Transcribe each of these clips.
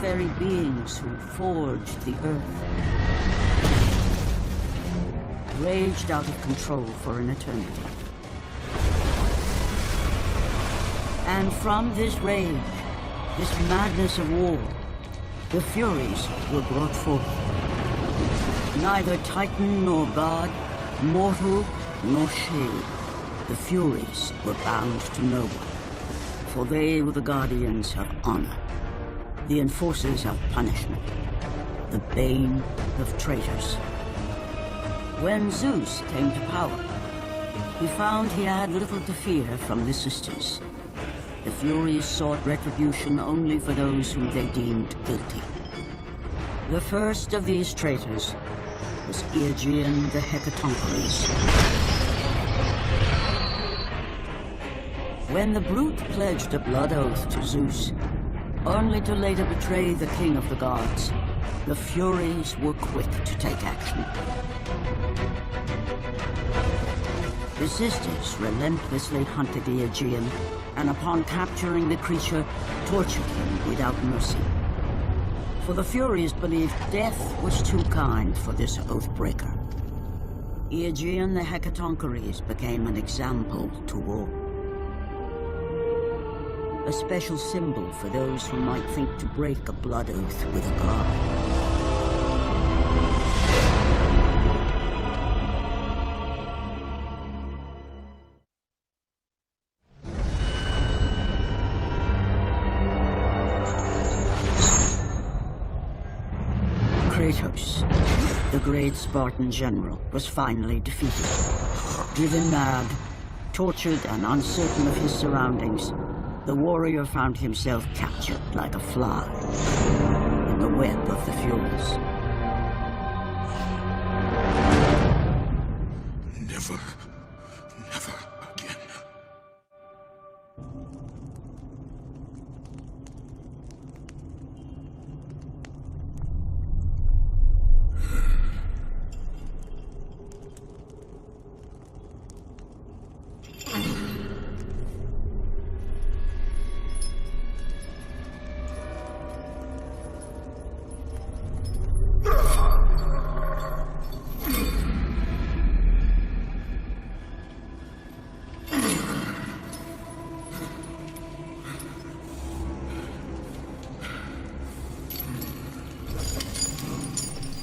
very beings who forged the Earth raged out of control for an eternity. And from this rage, this madness of war, the Furies were brought forth. Neither Titan nor God, mortal nor shade, the Furies were bound to no one. For they were the guardians of honor, the enforcers of punishment, the bane of traitors. When Zeus came to power, he found he had little to fear from the sisters. The Furies sought retribution only for those whom they deemed guilty. The first of these traitors was Aegean the Hecatoncheires. When the brute pledged a blood oath to Zeus, only to later betray the king of the gods, the Furies were quick to take action. The sisters relentlessly hunted the Aegean, and upon capturing the creature, tortured him without mercy. For the Furies believed death was too kind for this oath-breaker. Aegean the Hecatoncheires became an example to all. A special symbol for those who might think to break a blood oath with a god. Kratos, the great Spartan general, was finally defeated. Driven mad, tortured and uncertain of his surroundings, the warrior found himself captured like a fly in the web of the Furies. Never again.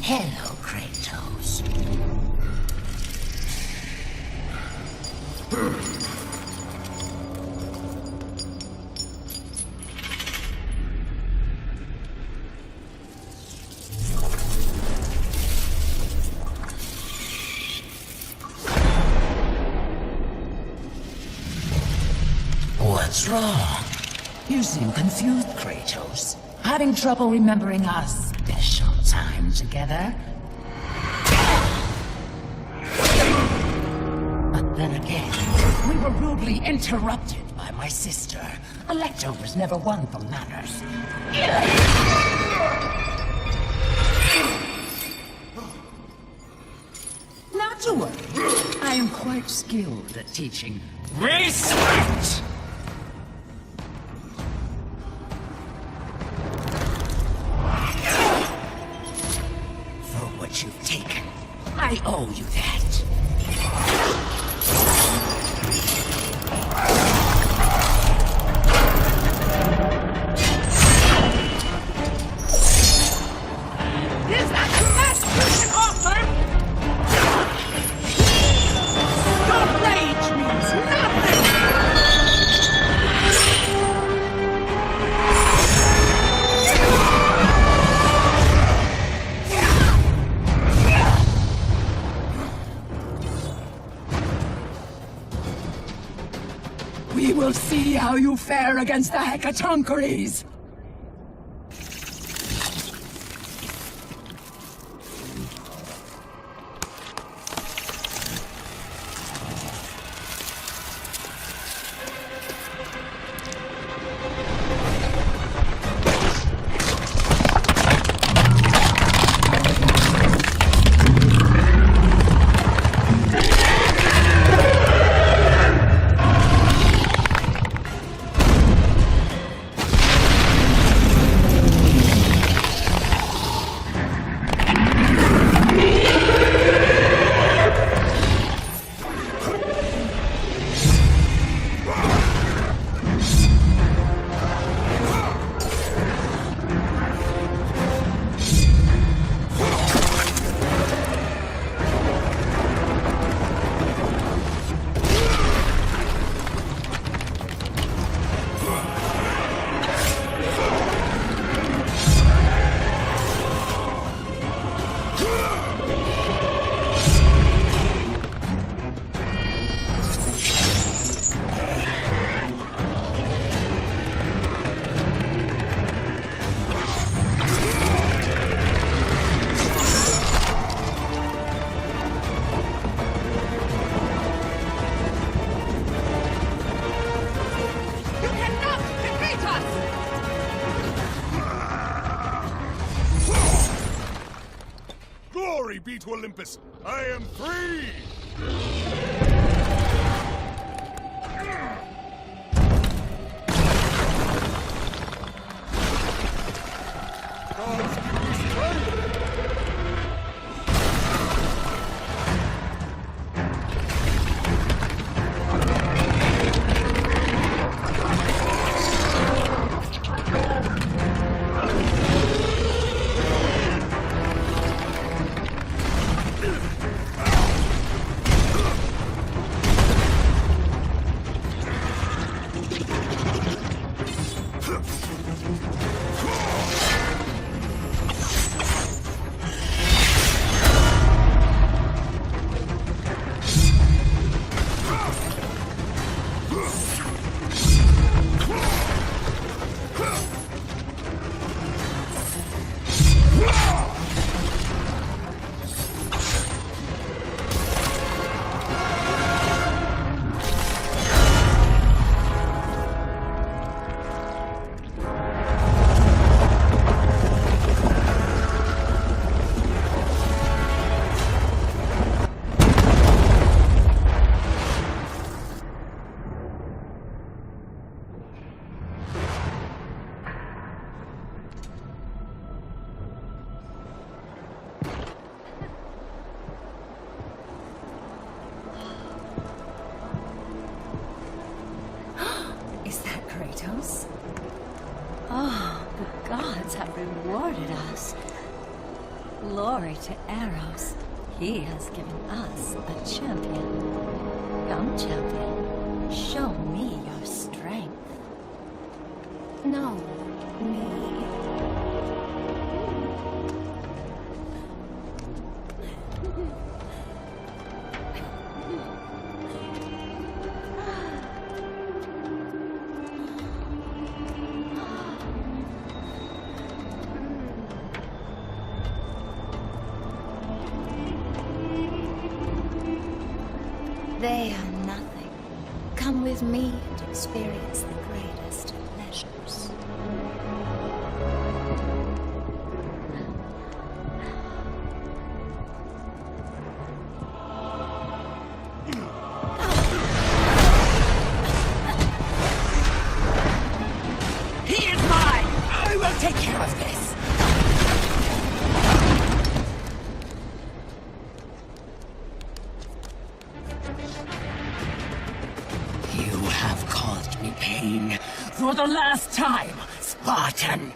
Hello, Kratos. What's wrong? You seem confused, Kratos. Having trouble remembering our special time together? But then again, we were rudely interrupted by my sister. A leftovers never won from manners. Not to worry. I am quite skilled at teaching respect! You've taken. I owe you that. Is that the best you can offer? Your rage means nothing! We will see how you fare against the Hecatoncheires! to Olympus. I am free! Gods give me strength! Kratos? Oh, the gods have rewarded us. Glory to Eros. He has given us a champion. Young champion, show me your strength. No, me. They are nothing. Come with me and experience the greatest of pleasures. He is mine! I will take care of this! You have caused me pain for the last time, Spartan!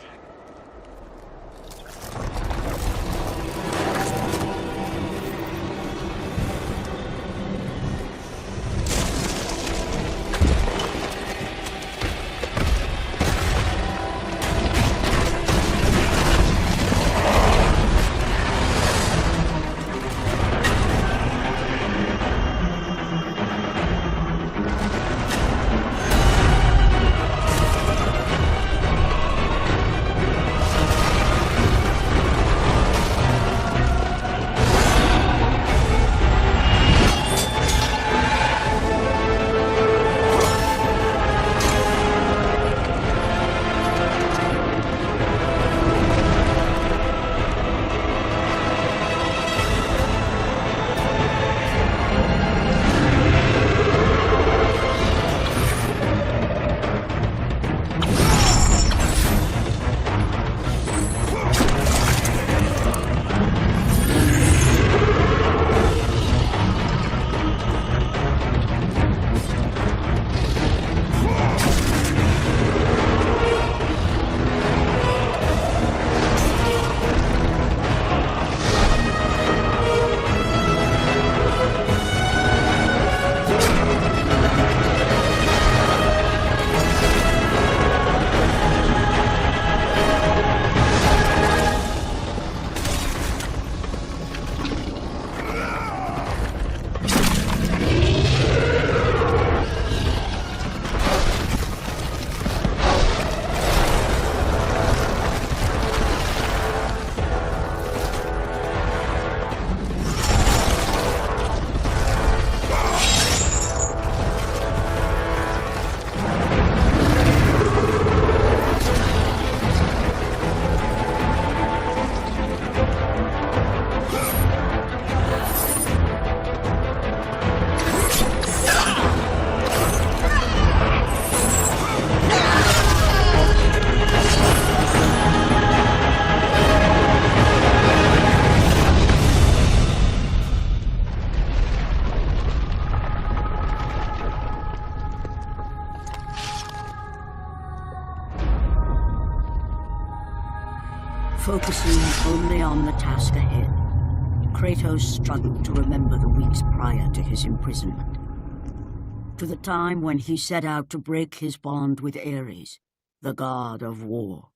Focusing only on the task ahead, Kratos struggled to remember the weeks prior to his imprisonment. To the time when he set out to break his bond with Ares, the god of war.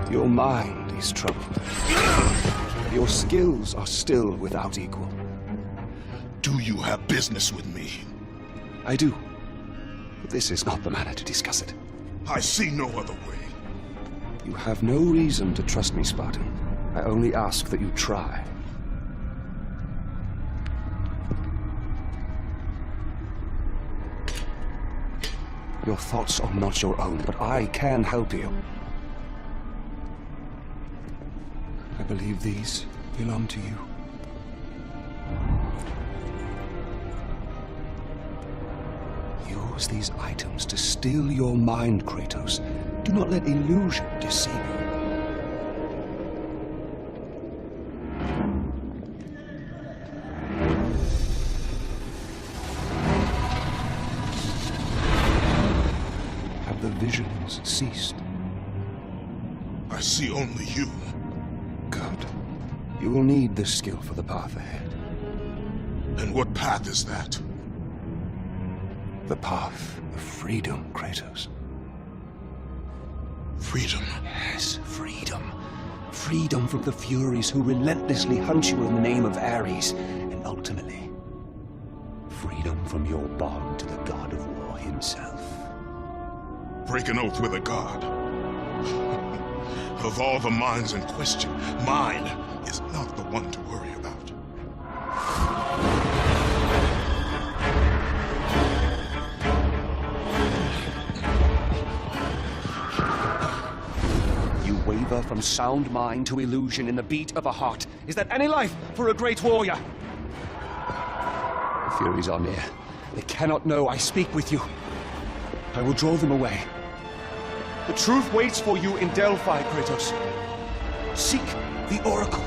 Your mind is troubled. Your skills are still without equal. Do you have business with me? I do. But this is not the manner to discuss it. I see no other way. You have no reason to trust me, Spartan. I only ask that you try. Your thoughts are not your own, but I can help you. I believe these belong to you. Use these items to still your mind, Kratos. Do not let illusion deceive you. Have the visions ceased? I see only you. Good. You will need this skill for the path ahead. And what path is that? The path of freedom, Kratos. Freedom. Yes, freedom. Freedom from the Furies who relentlessly hunt you in the name of Ares. And ultimately, freedom from your bond to the god of war himself. Break an oath with a god. Of all the minds in question, mine is not the one to worry about. You waver from sound mind to illusion in the beat of a heart. Is that any life for a great warrior? The Furies are near. They cannot know I speak with you. I will draw them away. The truth waits for you in Delphi, Kratos. Seek the Oracle.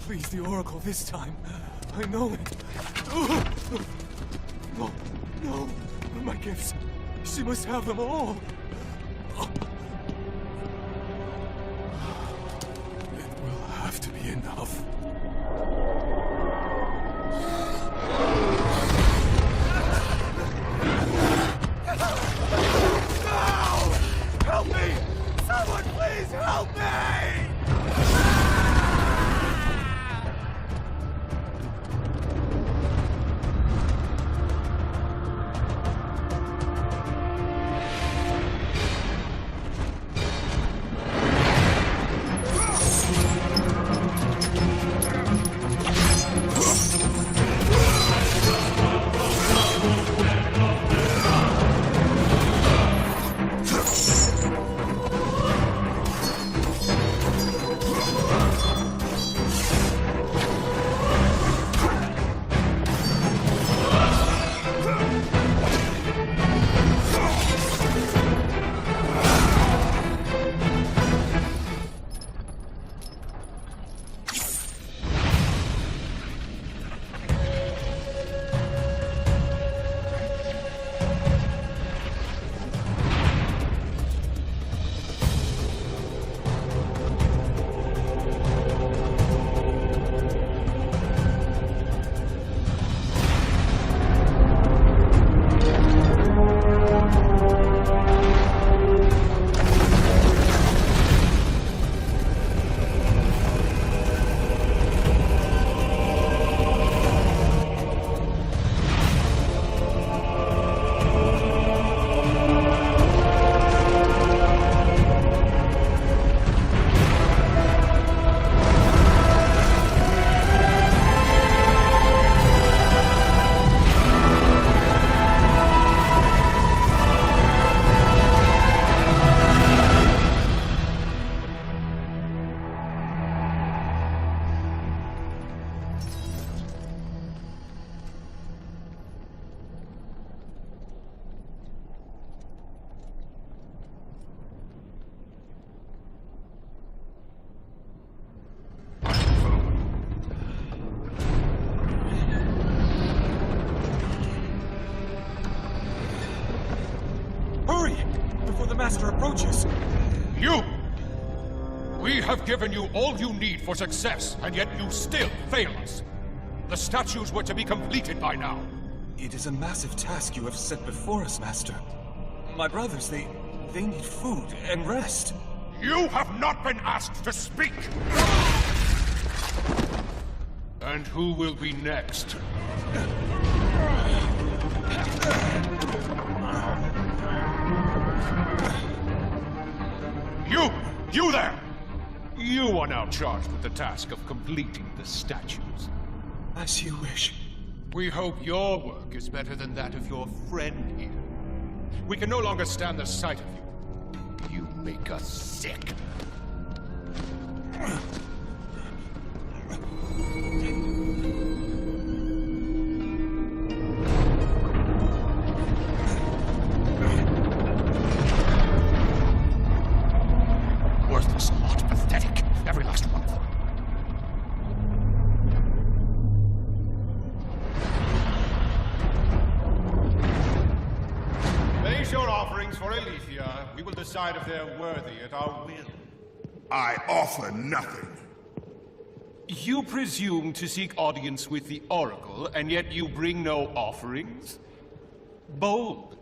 please the Oracle this time. I know it. No, no, my gifts. She must have them all. It will have to be enough. Help me! Someone please help me! Master approaches. You! We have given you all you need for success, and yet you still fail us. The statues were to be completed by now. It is a massive task you have set before us, Master. My brothers, they need food and rest. You have not been asked to speak! And who will be next? You there! You are now charged with the task of completing the statues. As you wish. We hope your work is better than that of your friend here. We can no longer stand the sight of you. You make us sick. Worthless lot, pathetic. Every last one of them. Place your offerings for Aletheia. We will decide if they're worthy at our will. I offer nothing. You presume to seek audience with the Oracle, and yet you bring no offerings? Bold.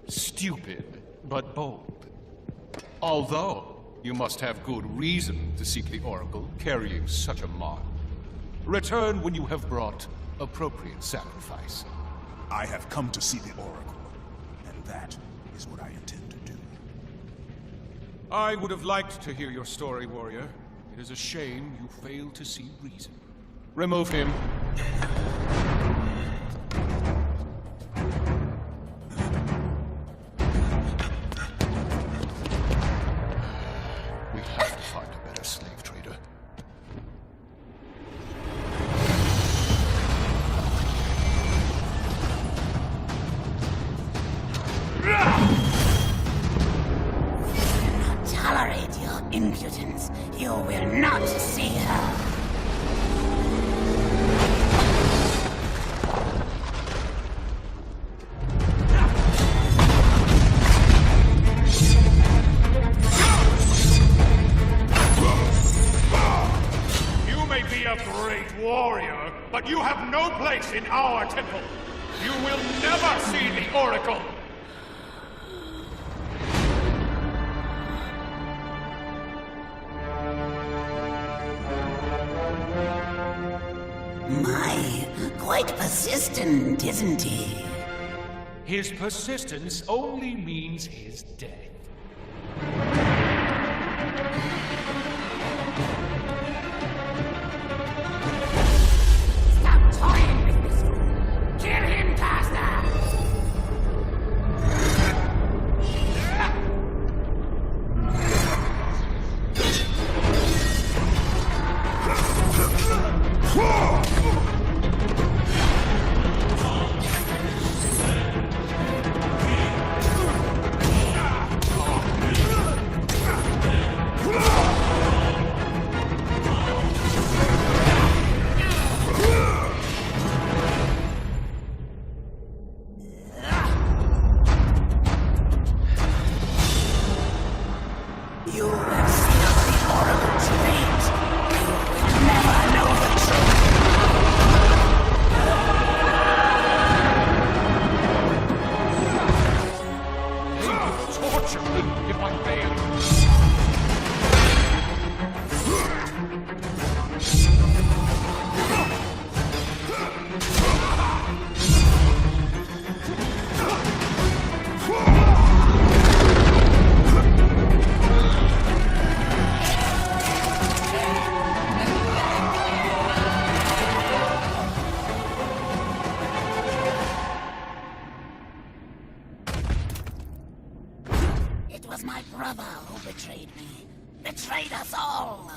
Stupid, but bold. Although, you must have good reason to seek the Oracle, carrying such a mark. Return when you have brought appropriate sacrifice. I have come to see the Oracle, and that is what I intend to do. I would have liked to hear your story, warrior. It is a shame you failed to see reason. Remove him. We have to find a better slave trader. Tolerate your impudence. You will not see her. warrior, but you have no place in our temple. You will never see the Oracle. My, quite persistent, isn't he? His persistence only means his death. Stop toying with this fool! Kill him, Costa! You have sealed the Oracle's fate. You will never know the truth. Torture me if I fail. It was my brother who betrayed me. Betrayed us all.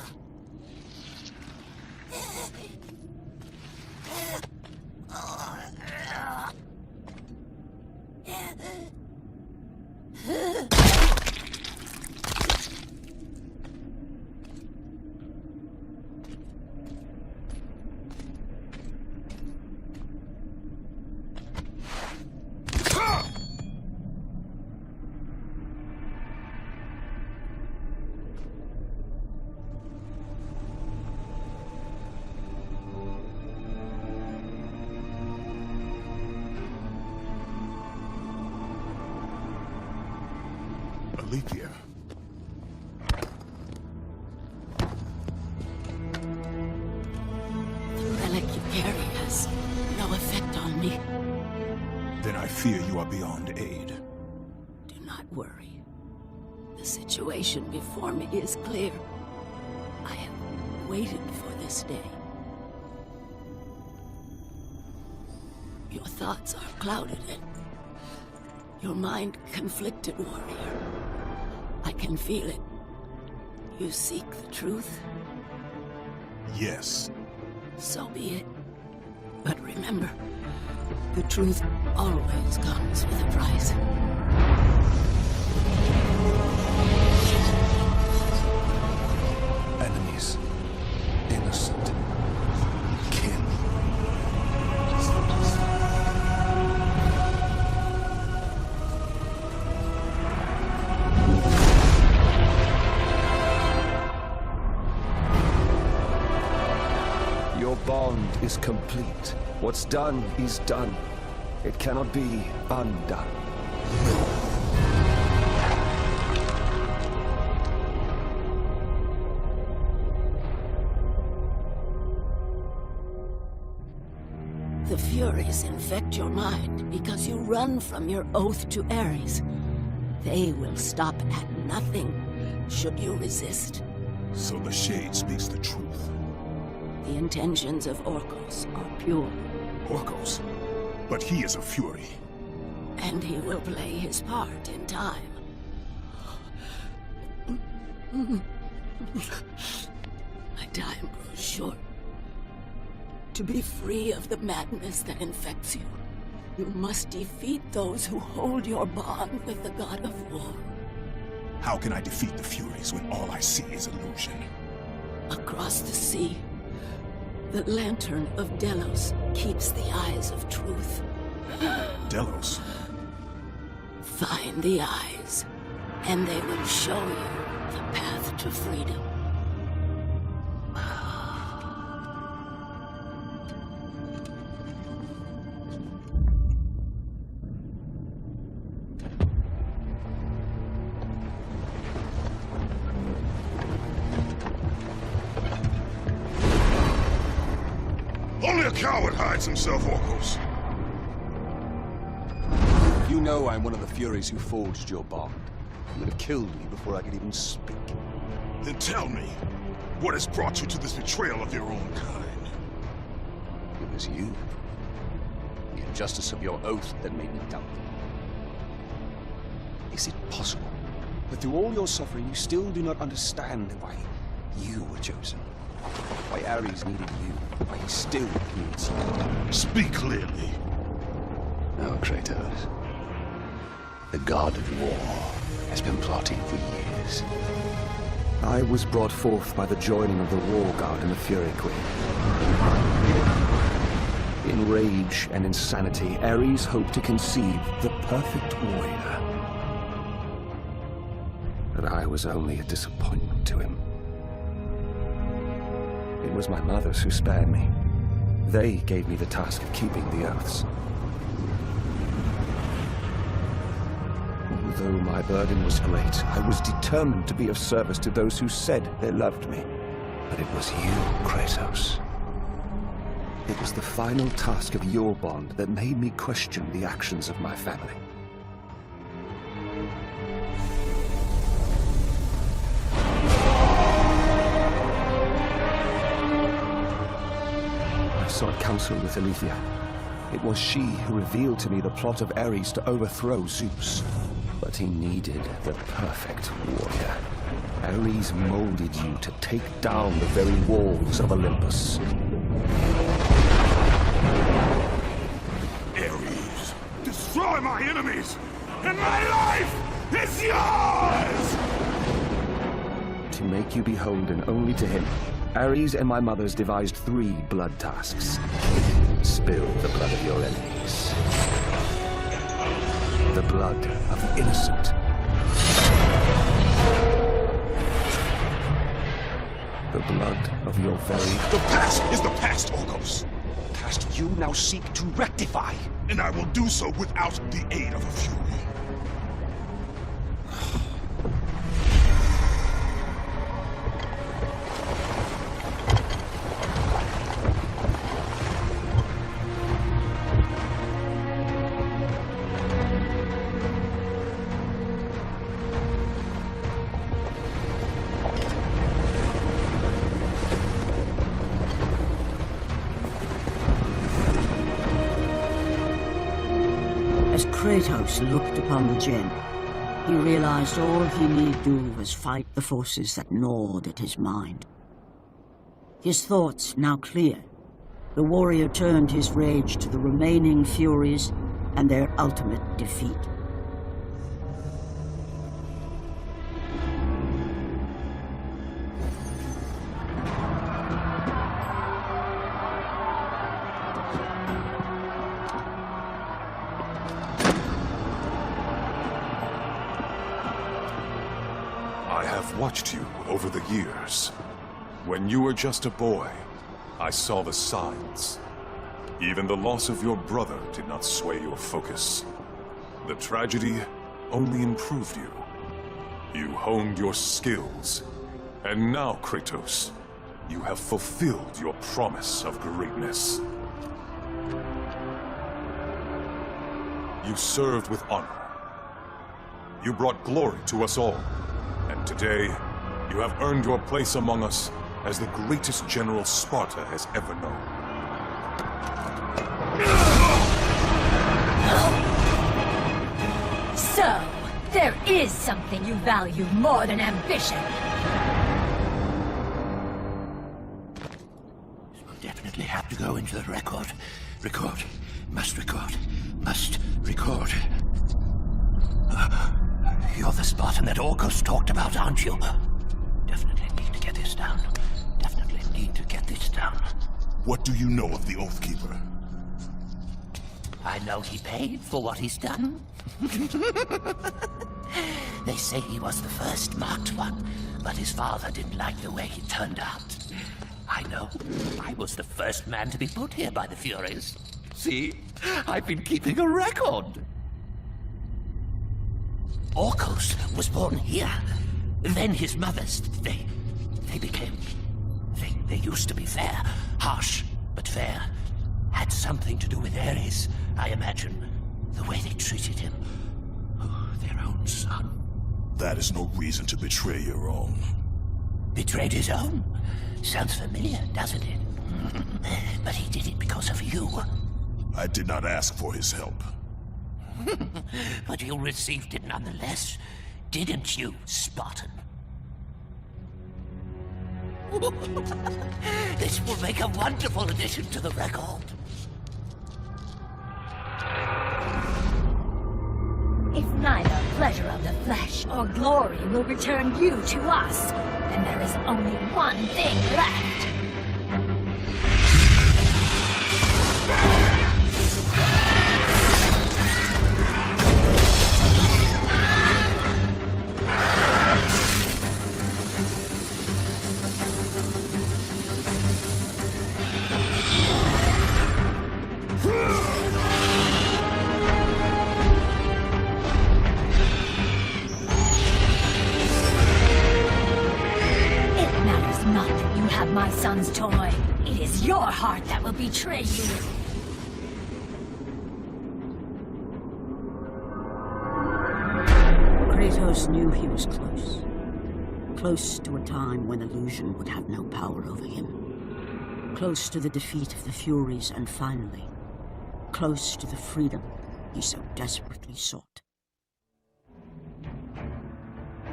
Alethea. The relic you carry has no effect on me. Then I fear you are beyond aid. Do not worry. The situation before me is clear. I have waited for this day. Your thoughts are clouded and your mind conflicted, warrior. I can feel it. You seek the truth? Yes. So be it. But remember, the truth always comes with a price. Enemies. Innocent. Kin. Your bond is complete. What's done is done. It cannot be undone. The Furies infect your mind because you run from your oath to Ares. They will stop at nothing should you resist. So the Shade speaks the truth. The intentions of Orcos are pure, Orcos. But he is a Fury. and he will play his part in time. My time grows short. To be free of the madness that infects you, you must defeat those who hold your bond with the God of War. How can I defeat the Furies when all I see is illusion? Across the sea, the lantern of Delos keeps the eyes of truth. Delos? Find the eyes, and they will show you the path to freedom. coward hides himself, Orcos. You know I'm one of the Furies who forged your bond. You would have killed me before I could even speak. Then tell me, what has brought you to this betrayal of your own kind? It was you. The injustice of your oath that made me doubt. Is it possible that through all your suffering you still do not understand why you were chosen? Why Ares needed you? Why he still needs you? Speak clearly. No, Kratos. The god of war has been plotting for years. I was brought forth by the joining of the War God and the Fury Queen. In rage and insanity, Ares hoped to conceive the perfect warrior. But I was only a disappointment to him. It was my mothers who spared me. They gave me the task of keeping the oaths. Although my burden was great, I was determined to be of service to those who said they loved me. But it was you, Kratos. It was the final task of your bond that made me question the actions of my family. I sought counsel with Aletheia. It was she who revealed to me the plot of Ares to overthrow Zeus. But he needed the perfect warrior. Ares molded you to take down the very walls of Olympus. Ares, destroy my enemies, and my life is yours! To make you beholden only to him, Ares and my mothers devised 3 blood tasks. Spill the blood of your enemies. The blood of the innocent. The blood of your very... The past is the past, Orcos. Past you now seek to rectify. And I will do so without the aid of a Fury. As Kratos looked upon the gem, he realized all he need do was fight the forces that gnawed at his mind. His thoughts now clear, the warrior turned his rage to the remaining Furies and their ultimate defeat. I have watched you over the years. When you were just a boy, I saw the signs. Even the loss of your brother did not sway your focus. The tragedy only improved you. You honed your skills. And now, Kratos, you have fulfilled your promise of greatness. You served with honor. You brought glory to us all. And today, you have earned your place among us as the greatest general Sparta has ever known. So, there is something you value more than ambition. We'll definitely have to go into the record. Record. Must record. Must record. You're the Spartan that Orcos talked about, aren't you? Definitely need to get this down. Definitely need to get this down. What do you know of the Oathkeeper? I know he paid for what he's done. They say he was the first marked one, but his father didn't like the way he turned out. I know. I was the first man to be put here by the Furies. See? I've been keeping a record. Orcos was born here. Then his mothers, they became... They used to be fair. Harsh, but fair. had something to do with Ares, I imagine. The way they treated him. Oh, their own son. That is no reason to betray your own. Betrayed his own? Sounds familiar, doesn't it? But he did it because of you. I did not ask for his help. But you received it nonetheless, didn't you, Spartan? This will make a wonderful addition to the record. If neither pleasure of the flesh or glory will return you to us, then there is only one thing left. My son's toy. It is your heart that will betray you. Kratos knew he was close. Close to a time when illusion would have no power over him. Close to the defeat of the Furies, and finally, close to the freedom he so desperately sought.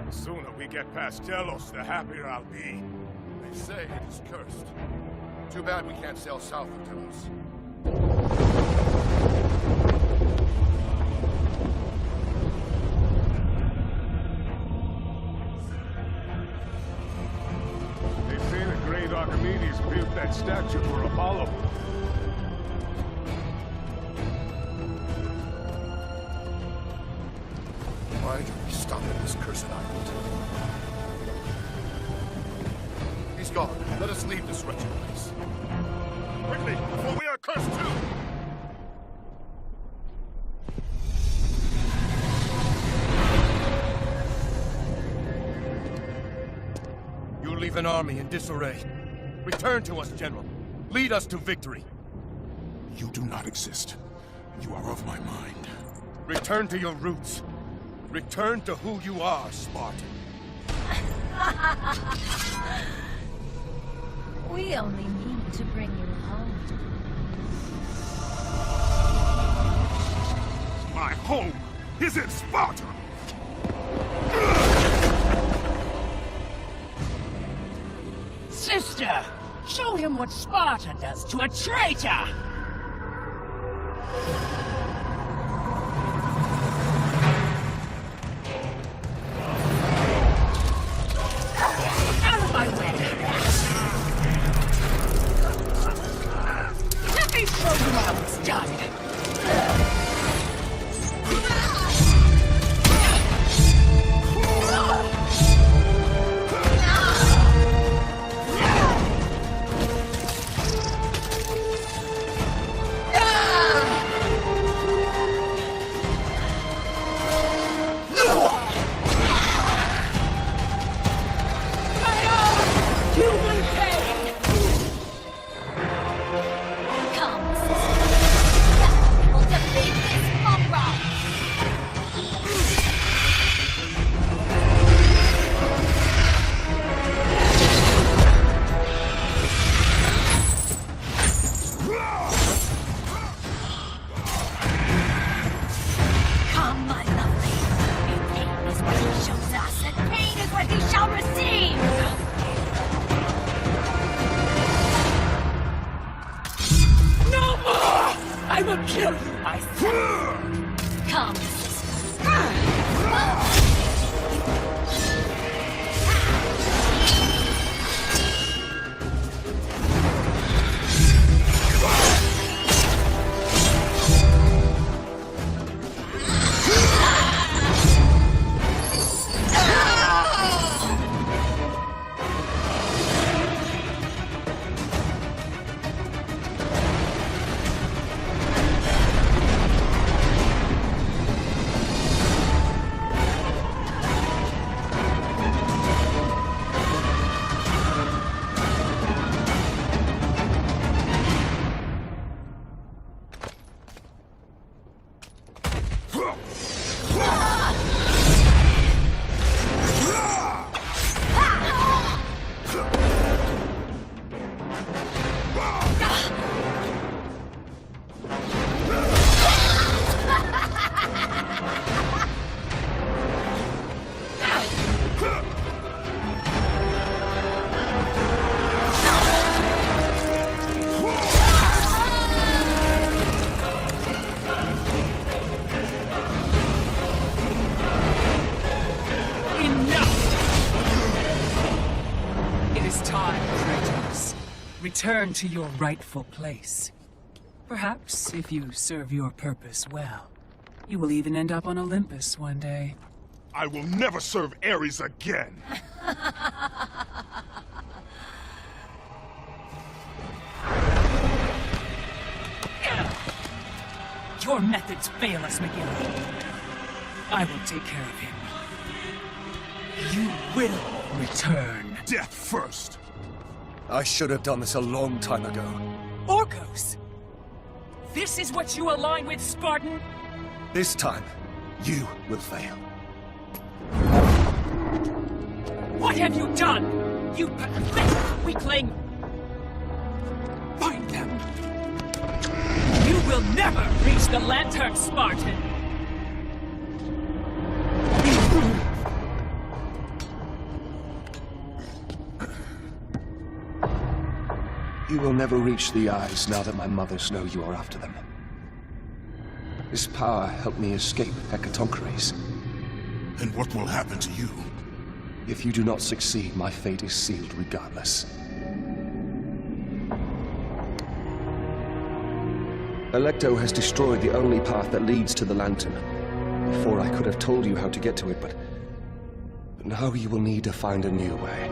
The sooner we get past Delos, the happier I'll be. They say it is cursed. Too bad we can't sail south of Delos. They say the great Archimedes built that statue for Apollo. Why do we stop at this cursed island? He's gone. Let us leave this wretched place. Quickly, before we are cursed too! You leave an army in disarray. Return to us, General. Lead us to victory. You do not exist. You are of my mind. Return to your roots. Return to who you are, Spartan. We only mean to bring you home. My home is in Sparta! Sister, show him what Sparta does to a traitor! Out of my way! Let me show you how it's done! is time, Kratos. Return to your rightful place. Perhaps, if you serve your purpose well, you will even end up on Olympus one day. I will never serve Ares again! Your methods fail us, Miguel. I will take care of him. You will return. Death first! I should have done this a long time ago. Orcos! This is what you align with, Spartan? This time, you will fail. What have you done? You pathetic weakling! Find them! You will never reach the Lantern, Spartan! You will never reach the eyes now that my mothers know you are after them. This power helped me escape Hecatoncheires. And what will happen to you? If you do not succeed, my fate is sealed regardless. Alecto has destroyed the only path that leads to the Lantern. Before I could have told you how to get to it, but now you will need to find a new way.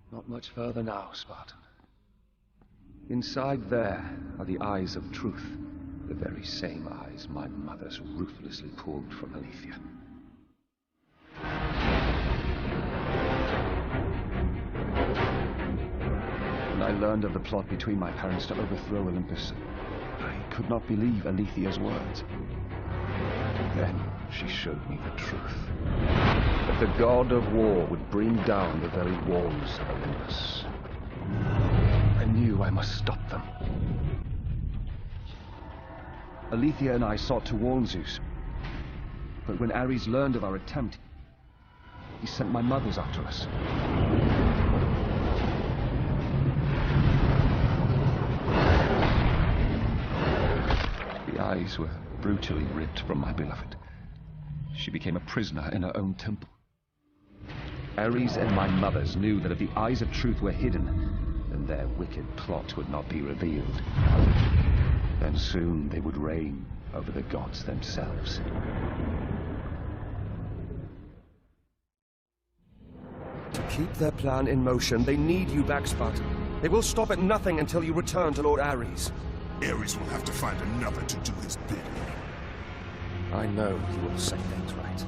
Not much further now, Spartan. Inside there are the eyes of truth, the very same eyes my mothers ruthlessly pulled from Aletheia. When I learned of the plot between my parents to overthrow Olympus, I could not believe Aletheia's words. Then she showed me the truth. That the god of war would bring down the very walls of Olympus. I knew I must stop them. Aletheia and I sought to warn Zeus. But when Ares learned of our attempt, he sent my mothers after us. eyes were brutally ripped from my beloved. She became a prisoner in her own temple. Ares and my mothers knew that if the eyes of truth were hidden, then their wicked plot would not be revealed. Then soon they would reign over the gods themselves. To keep their plan in motion, they need you back, Spartan. They will stop at nothing until you return to Lord Ares. Ares will have to find another to do his bidding. I know he will set things right.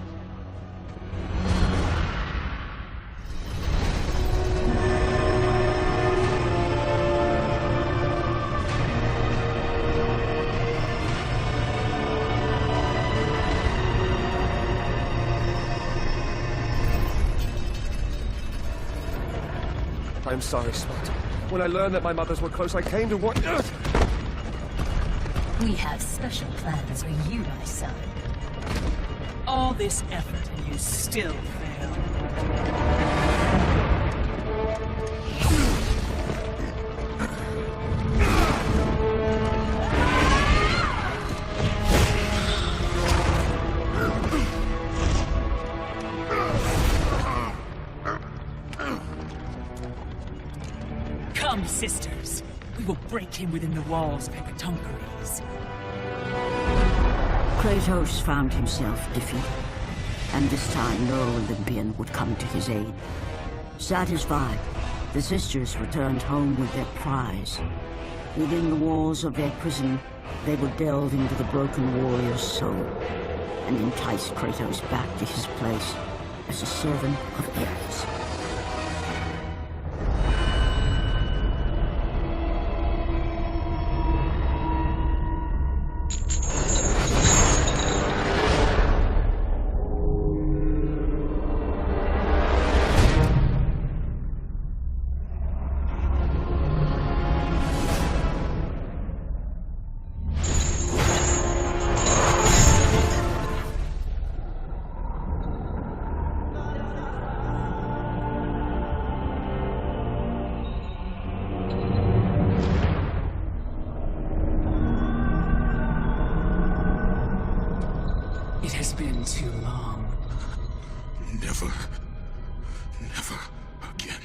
I'm sorry, Spartan. When I learned that my mothers were close, I came to what... We have special plans for you, my son. All this effort and you still fail. Come, sisters. We will break him within the walls of Hecatoncheires. Kratos found himself defeated, and this time no Olympian would come to his aid. Satisfied, the sisters returned home with their prize. Within the walls of their prison, they would delve into the broken warrior's soul and entice Kratos back to his place as a servant of Ares. It has been too long. Never again.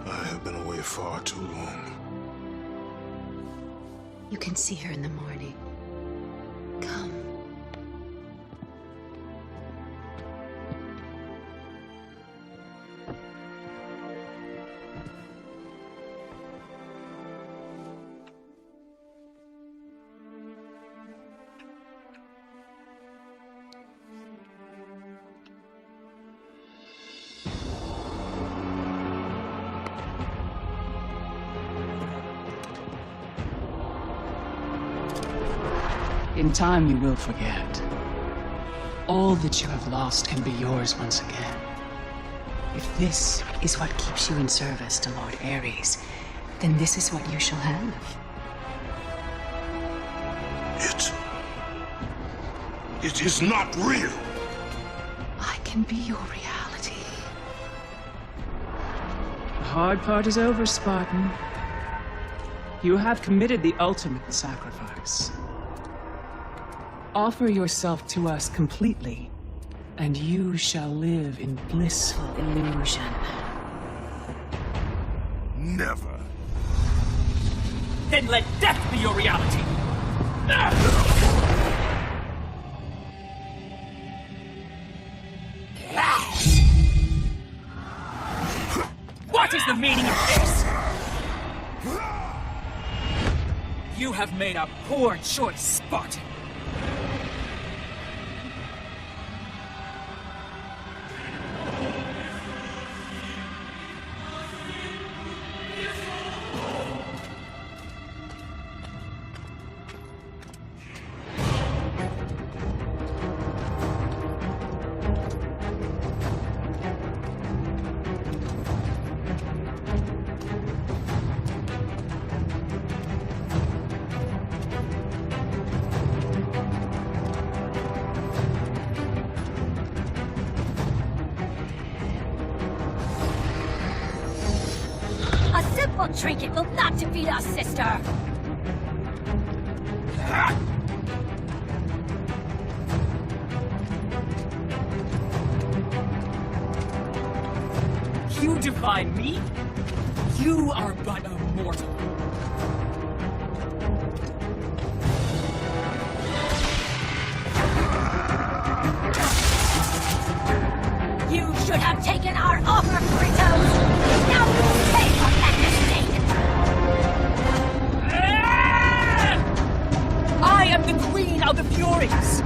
I have been away far too long. You can see her in the morning. Come. In time, you will forget. All that you have lost can be yours once again. If this is what keeps you in service to Lord Ares, then this is what you shall have. It is not real. I can be your reality. hard part is over, Spartan. You have committed the ultimate sacrifice. Offer yourself to us completely, and you shall live in blissful illusion. Never. Then let death be your reality! What is the meaning of this? You have made a poor choice, Spartan. Trinket will not defeat us, sister! You defy me? You are but a mortal. You should have taken our offer, Kratos! Now you will pay for that mistake! I am the Queen of the Furies!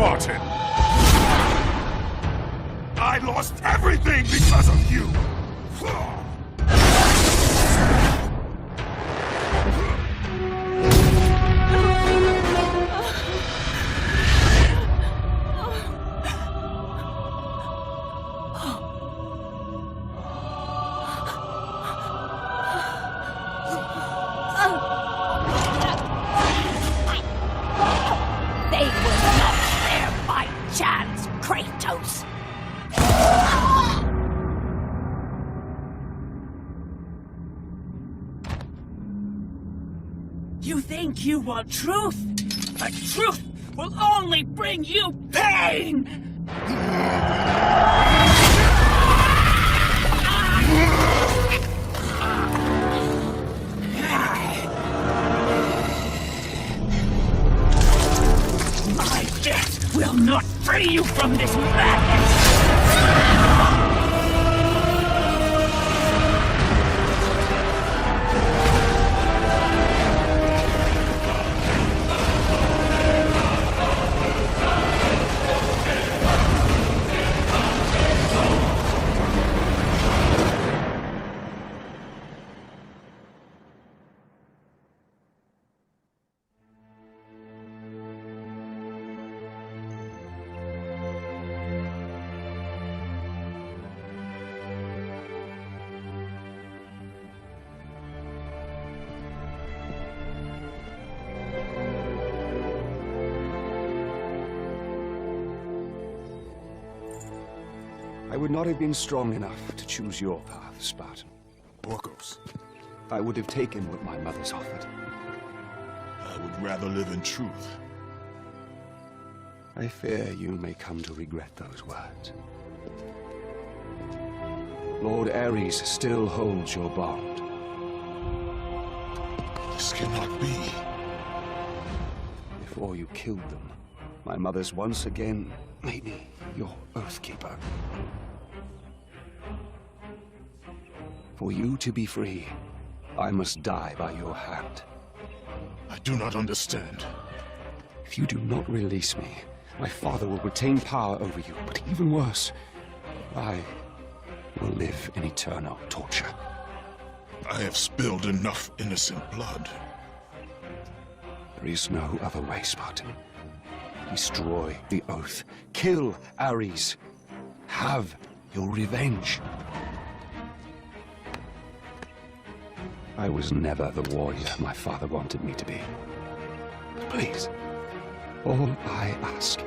Spartan! I lost everything because of you! They were not there by chance, Kratos! You think you want truth? But truth will only bring you pain! My death will not free you from this madness! I would not have been strong enough to choose your path, Spartan. Orcos. I would have taken what my mother's offered. I would rather live in truth. I fear you may come to regret those words. Lord Ares still holds your bond. This cannot be. Before you killed them, my mother's once again made me your Oathkeeper. For you to be free, I must die by your hand. I do not understand. If you do not release me, my father will retain power over you, but even worse, I will live in eternal torture. I have spilled enough innocent blood. There is no other way, Spartan. Destroy the Oath. Kill Ares. Have your revenge. I was never the warrior my father wanted me to be. But please, all I ask,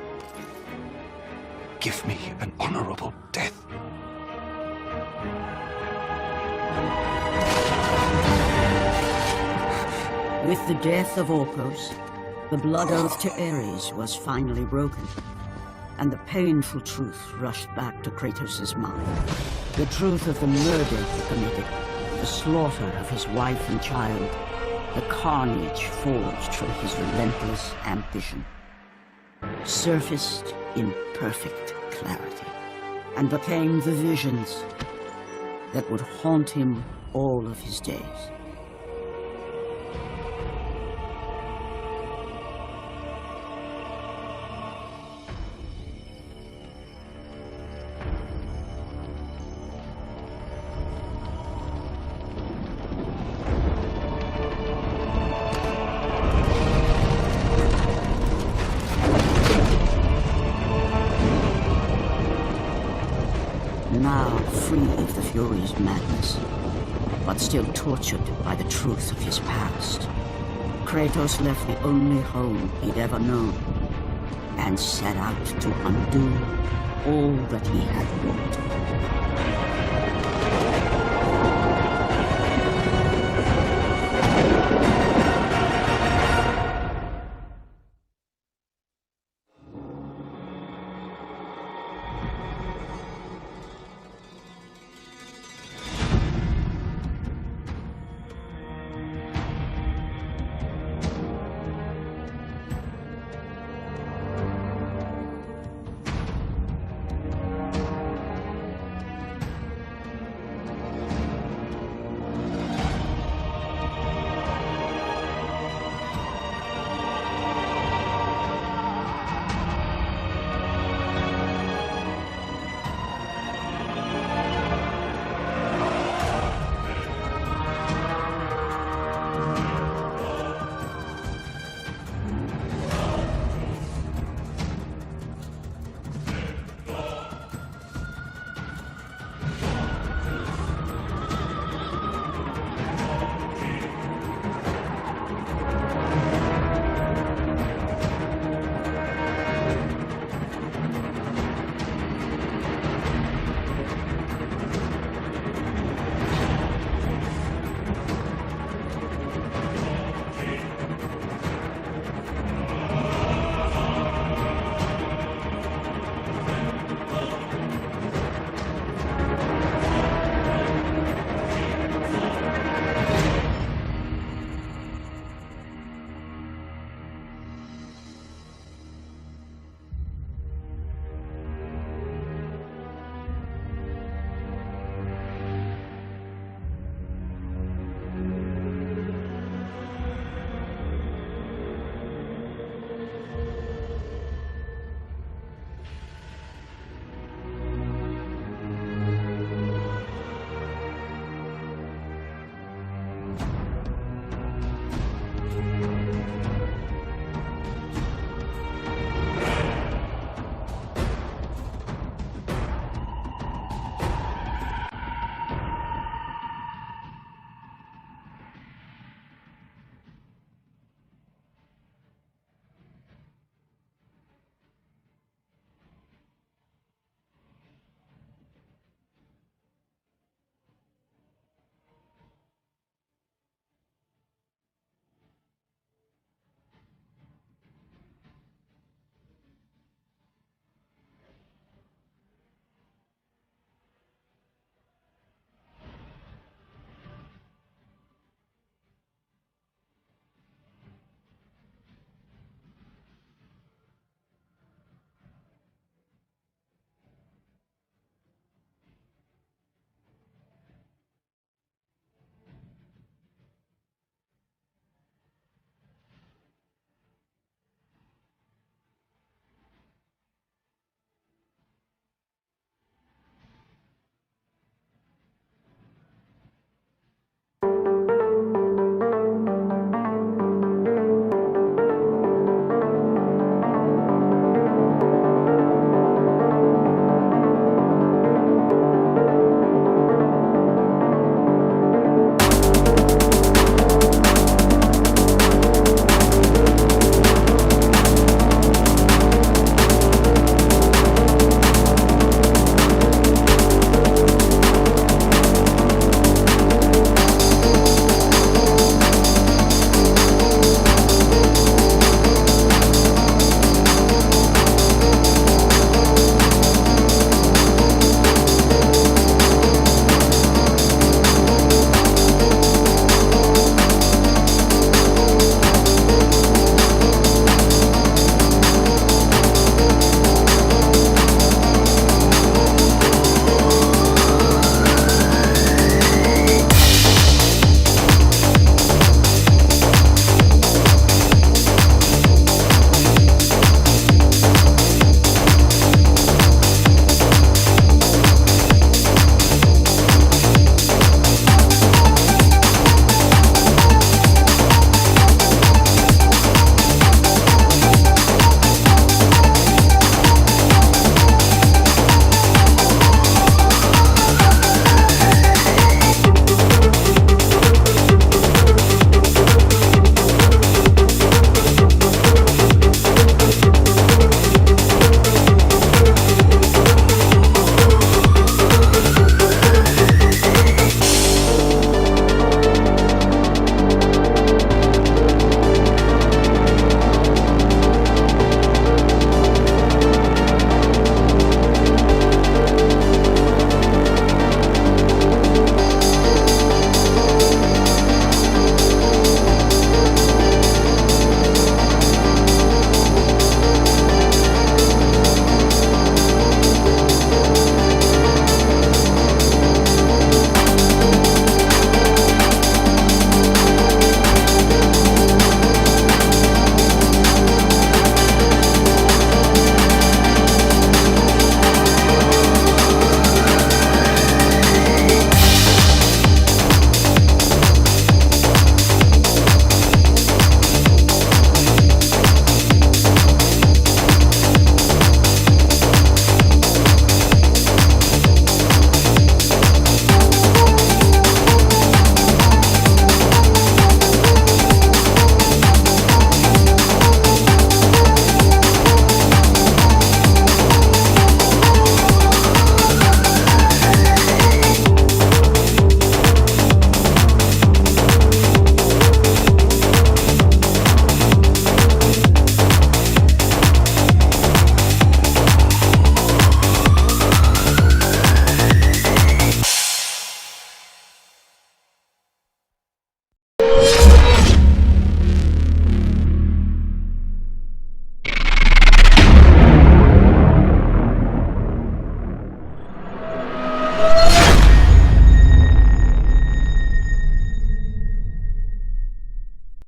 give me an honorable death. With the death of Orcos, the blood oath to Ares was finally broken, and the painful truth rushed back to Kratos' mind. The truth of the murder he committed, the slaughter of his wife and child, the carnage forged from his relentless ambition, surfaced in perfect clarity, and became the visions that would haunt him all of his days. Now free of the Fury's madness, but still tortured by the truth of his past, Kratos left the only home he'd ever known, and set out to undo all that he had wrought.